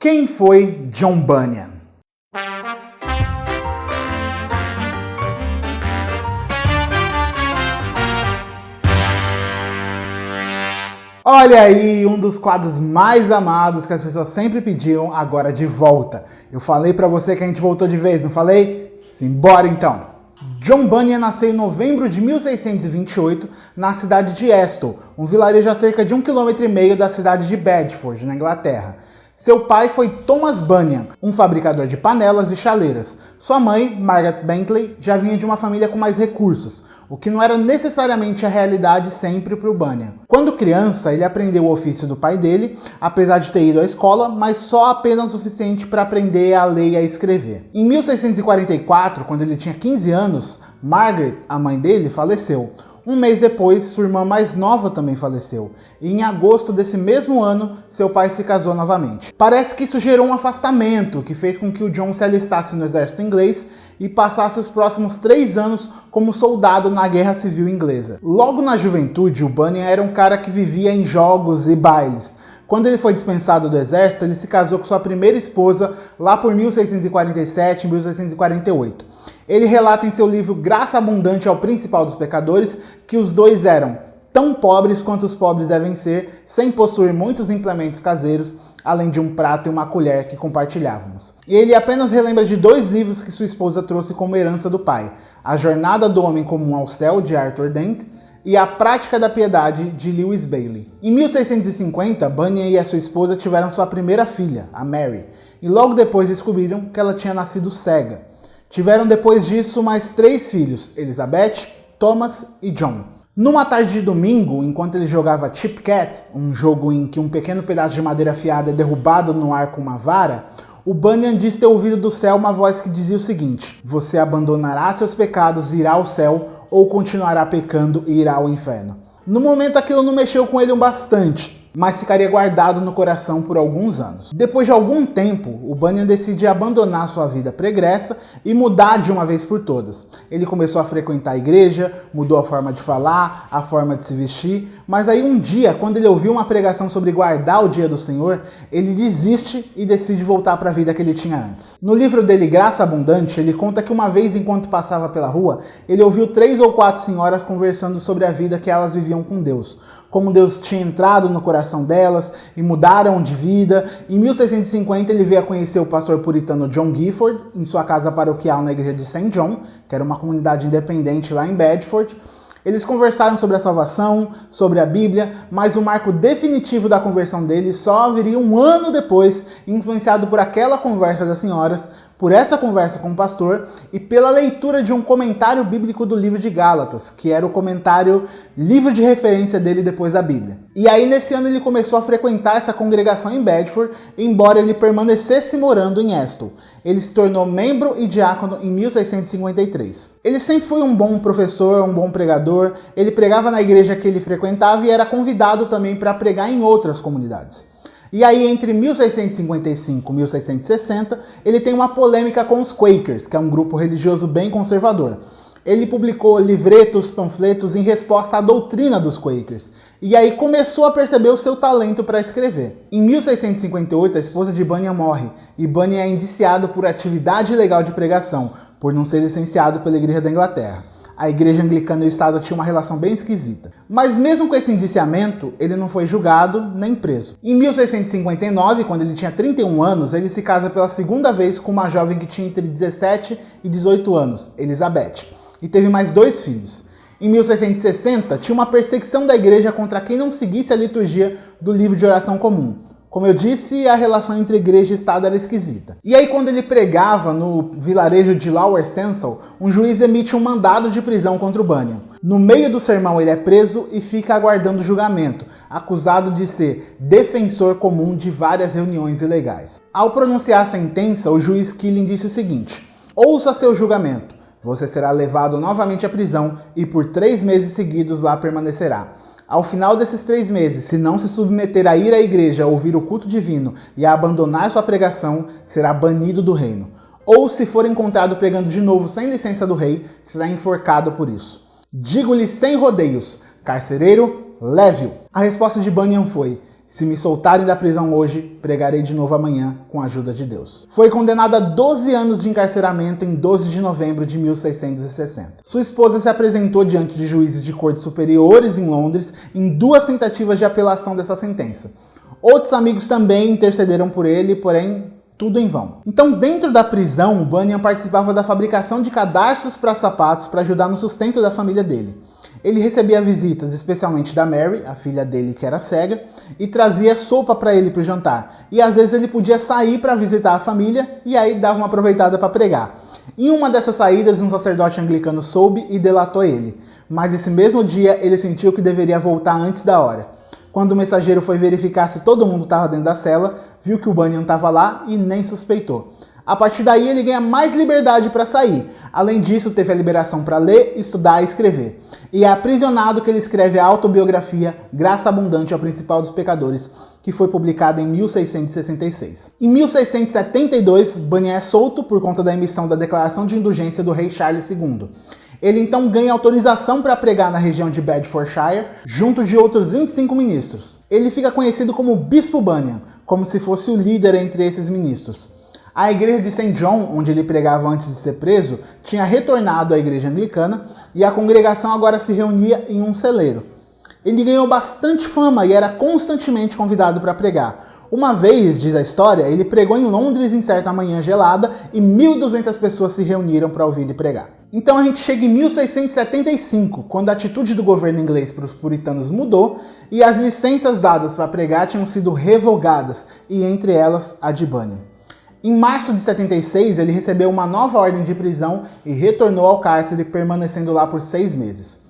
Quem foi John Bunyan? Olha aí, um dos quadros mais amados que as pessoas sempre pediam, agora de volta. Eu falei pra você que a gente voltou de vez, não falei? Simbora então! John Bunyan nasceu em novembro de 1628 na cidade de Aston, um vilarejo a cerca de 1,5 km da cidade de Bedford, na Inglaterra. Seu pai foi Thomas Bunyan, um fabricador de panelas e chaleiras. Sua mãe, Margaret Bentley, já vinha de uma família com mais recursos, o que não era necessariamente a realidade sempre para o Bunyan. Quando criança, ele aprendeu o ofício do pai dele, apesar de ter ido à escola, mas só apenas o suficiente para aprender a ler e a escrever. Em 1644, quando ele tinha 15 anos, Margaret, a mãe dele, faleceu. Um mês depois, sua irmã mais nova também faleceu, e em agosto desse mesmo ano, seu pai se casou novamente. Parece que isso gerou um afastamento, que fez com que o John se alistasse no exército inglês e passasse os próximos 3 anos como soldado na Guerra Civil Inglesa. Logo na juventude, o Bunyan era um cara que vivia em jogos e bailes. Quando ele foi dispensado do exército, ele se casou com sua primeira esposa lá por 1647 e 1648. Ele relata em seu livro Graça Abundante ao Principal dos Pecadores que os dois eram tão pobres quanto os pobres devem ser, sem possuir muitos implementos caseiros, além de um prato e uma colher que compartilhávamos. E ele apenas relembra de 2 livros que sua esposa trouxe como herança do pai: A Jornada do Homem Comum ao Céu, de Arthur Dent, e A Prática da Piedade, de Lewis Bailey. Em 1650, Bunyan e a sua esposa tiveram sua primeira filha, a Mary, e logo depois descobriram que ela tinha nascido cega. Tiveram depois disso mais 3 filhos, Elizabeth, Thomas e John. Numa tarde de domingo, enquanto ele jogava Chip Cat, um jogo em que um pequeno pedaço de madeira afiada é derrubado no ar com uma vara, o Bunyan diz ter ouvido do céu uma voz que dizia o seguinte: você abandonará seus pecados e irá ao céu, ou continuará pecando e irá ao inferno. No momento aquilo não mexeu com ele bastante, mas ficaria guardado no coração por alguns anos. Depois de algum tempo, o Bunyan decide abandonar sua vida pregressa e mudar de uma vez por todas. Ele começou a frequentar a igreja, mudou a forma de falar, a forma de se vestir, mas aí um dia, quando ele ouviu uma pregação sobre guardar o dia do Senhor, ele desiste e decide voltar para a vida que ele tinha antes. No livro dele, Graça Abundante, ele conta que uma vez, enquanto passava pela rua, ele ouviu 3 ou 4 senhoras conversando sobre a vida que elas viviam com Deus, como Deus tinha entrado no coração delas e mudaram de vida. Em 1650 ele veio a conhecer o pastor puritano John Gifford em sua casa paroquial na igreja de St. John, que era uma comunidade independente lá em Bedford. Eles conversaram sobre a salvação, sobre a Bíblia, mas o marco definitivo da conversão dele só viria um ano depois, influenciado por aquela conversa das senhoras, por essa conversa com o pastor e pela leitura de um comentário bíblico do livro de Gálatas, que era o comentário livro de referência dele depois da Bíblia. E aí nesse ano ele começou a frequentar essa congregação em Bedford, embora ele permanecesse morando em Aston. Ele se tornou membro e diácono em 1653. Ele sempre foi um bom professor, um bom pregador. Ele pregava na igreja que ele frequentava e era convidado também para pregar em outras comunidades. E aí, entre 1655 e 1660, ele tem uma polêmica com os Quakers, que é um grupo religioso bem conservador. Ele publicou livretos, panfletos em resposta à doutrina dos Quakers. E aí começou a perceber o seu talento para escrever. Em 1658, a esposa de Bunyan morre, e Bunyan é indiciado por atividade ilegal de pregação, por não ser licenciado pela Igreja da Inglaterra. A igreja anglicana e o Estado tinham uma relação bem esquisita. Mas mesmo com esse indiciamento, ele não foi julgado nem preso. Em 1659, quando ele tinha 31 anos, ele se casa pela segunda vez com uma jovem que tinha entre 17 e 18 anos, Elizabeth, e teve mais 2 filhos. Em 1660, tinha uma perseguição da igreja contra quem não seguisse a liturgia do livro de oração comum. Como eu disse, a relação entre igreja e Estado era esquisita. E aí, quando ele pregava no vilarejo de Lower Censal, um juiz emite um mandado de prisão contra o Bunyan. No meio do sermão, ele é preso e fica aguardando julgamento, acusado de ser defensor comum de várias reuniões ilegais. Ao pronunciar a sentença, o juiz Killing disse o seguinte: ouça seu julgamento. Você será levado novamente à prisão e por 3 meses seguidos lá permanecerá. Ao final desses 3 meses, se não se submeter a ir à igreja, a ouvir o culto divino e a abandonar sua pregação, será banido do reino. Ou, se for encontrado pregando de novo sem licença do rei, será enforcado por isso. Digo-lhe sem rodeios, carcereiro, leve-o. A resposta de Bunyan foi: Se me soltarem da prisão hoje, pregarei de novo amanhã com a ajuda de Deus. Foi condenado a 12 anos de encarceramento em 12 de novembro de 1660. Sua esposa se apresentou diante de juízes de cortes superiores em Londres em 2 tentativas de apelação dessa sentença. Outros amigos também intercederam por ele, porém tudo em vão. Então, dentro da prisão, Bunyan participava da fabricação de cadarços para sapatos para ajudar no sustento da família dele. Ele recebia visitas, especialmente da Mary, a filha dele que era cega, e trazia sopa para ele para o jantar. E às vezes ele podia sair para visitar a família e aí dava uma aproveitada para pregar. Em uma dessas saídas, um sacerdote anglicano soube e delatou ele. Mas esse mesmo dia ele sentiu que deveria voltar antes da hora. Quando o mensageiro foi verificar se todo mundo estava dentro da cela, viu que o Bunyan estava lá e nem suspeitou. A partir daí ele ganha mais liberdade para sair. Além disso, teve a liberação para ler, estudar e escrever. E é aprisionado que ele escreve a autobiografia Graça Abundante ao Principal dos Pecadores, que foi publicada em 1666. Em 1672, Bunyan é solto por conta da emissão da Declaração de Indulgência do rei Charles II. Ele então ganha autorização para pregar na região de Bedfordshire, junto de outros 25 ministros. Ele fica conhecido como Bispo Bunyan, como se fosse o líder entre esses ministros. A igreja de St. John, onde ele pregava antes de ser preso, tinha retornado à igreja anglicana e a congregação agora se reunia em um celeiro. Ele ganhou bastante fama e era constantemente convidado para pregar. Uma vez, diz a história, ele pregou em Londres em certa manhã gelada e 1.200 pessoas se reuniram para ouvir ele pregar. Então a gente chega em 1675, quando a atitude do governo inglês para os puritanos mudou e as licenças dadas para pregar tinham sido revogadas, e entre elas a de Bunyan. Em março de 76, ele recebeu uma nova ordem de prisão e retornou ao cárcere, permanecendo lá por 6 meses.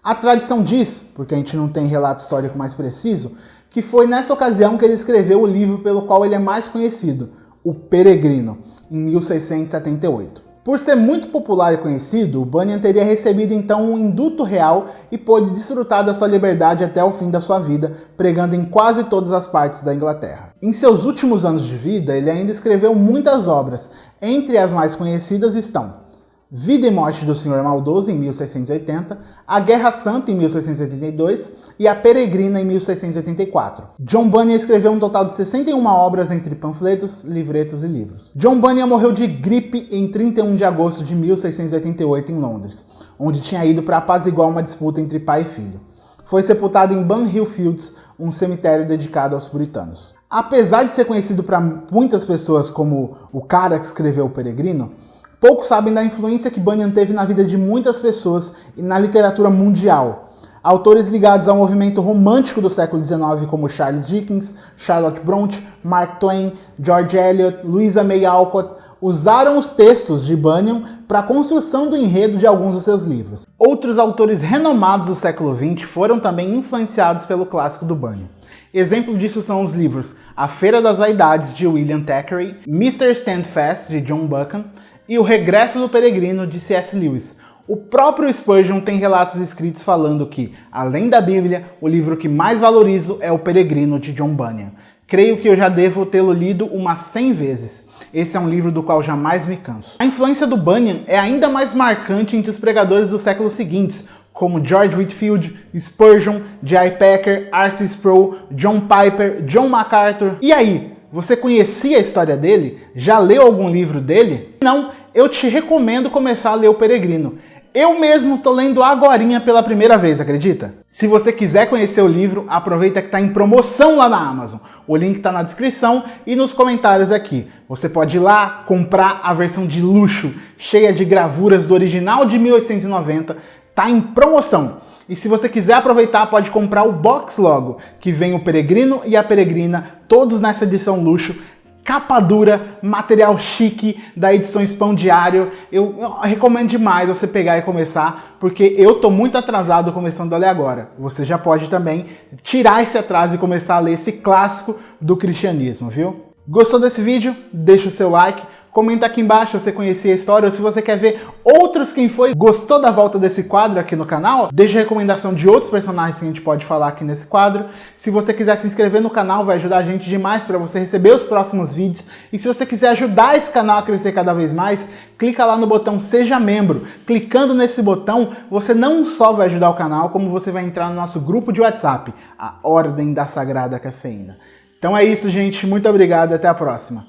A tradição diz, porque a gente não tem relato histórico mais preciso, que foi nessa ocasião que ele escreveu o livro pelo qual ele é mais conhecido, O Peregrino, em 1678. Por ser muito popular e conhecido, Bunyan teria recebido então um indulto real e pôde desfrutar da sua liberdade até o fim da sua vida, pregando em quase todas as partes da Inglaterra. Em seus últimos anos de vida, ele ainda escreveu muitas obras. Entre as mais conhecidas estão Vida e Morte do Senhor Maldoso, em 1680, A Guerra Santa, em 1682, e A Peregrina, em 1684. John Bunyan escreveu um total de 61 obras entre panfletos, livretos e livros. John Bunyan morreu de gripe em 31 de agosto de 1688 em Londres, onde tinha ido para apaziguar uma disputa entre pai e filho. Foi sepultado em Bunhill Fields, um cemitério dedicado aos puritanos. Apesar de ser conhecido para muitas pessoas como o cara que escreveu O Peregrino, poucos sabem da influência que Bunyan teve na vida de muitas pessoas e na literatura mundial. Autores ligados ao movimento romântico do século XIX, como Charles Dickens, Charlotte Brontë, Mark Twain, George Eliot, Louisa May Alcott, usaram os textos de Bunyan para a construção do enredo de alguns dos seus livros. Outros autores renomados do século XX foram também influenciados pelo clássico do Bunyan. Exemplo disso são os livros A Feira das Vaidades, de William Thackeray, Mr. Standfast, de John Buchan, e O Regresso do Peregrino, de C.S. Lewis. O próprio Spurgeon tem relatos escritos falando que, além da Bíblia, o livro que mais valorizo é O Peregrino, de John Bunyan. Creio que eu já devo tê-lo lido umas 100 vezes. Esse é um livro do qual jamais me canso. A influência do Bunyan é ainda mais marcante entre os pregadores dos séculos seguintes, como George Whitefield, Spurgeon, J.I. Packer, R.C. Sproul, John Piper, John MacArthur. E aí, você conhecia a história dele? Já leu algum livro dele? Não, eu te recomendo começar a ler O Peregrino. Eu mesmo tô lendo agorinha pela primeira vez, acredita? Se você quiser conhecer o livro, aproveita que tá em promoção lá na Amazon. O link tá na descrição e nos comentários aqui. Você pode ir lá comprar a versão de luxo, cheia de gravuras do original de 1890. Tá em promoção. E se você quiser aproveitar, pode comprar o box logo, que vem o Peregrino e a Peregrina, todos nessa edição luxo. Capa dura, material chique da Edições Pão Diário. Eu recomendo demais você pegar e começar, porque eu tô muito atrasado começando a ler agora. Você já pode também tirar esse atraso e começar a ler esse clássico do cristianismo, viu? Gostou desse vídeo? Deixa o seu like. Comenta aqui embaixo se você conhecia a história ou se você quer ver outros Quem Foi. Gostou da volta desse quadro aqui no canal? Deixa recomendação de outros personagens que a gente pode falar aqui nesse quadro. Se você quiser se inscrever no canal, vai ajudar a gente demais para você receber os próximos vídeos. E se você quiser ajudar esse canal a crescer cada vez mais, clica lá no botão Seja Membro. Clicando nesse botão, você não só vai ajudar o canal, como você vai entrar no nosso grupo de WhatsApp, a Ordem da Sagrada Cafeína. Então é isso, gente. Muito obrigado e até a próxima.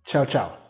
Tchau, tchau.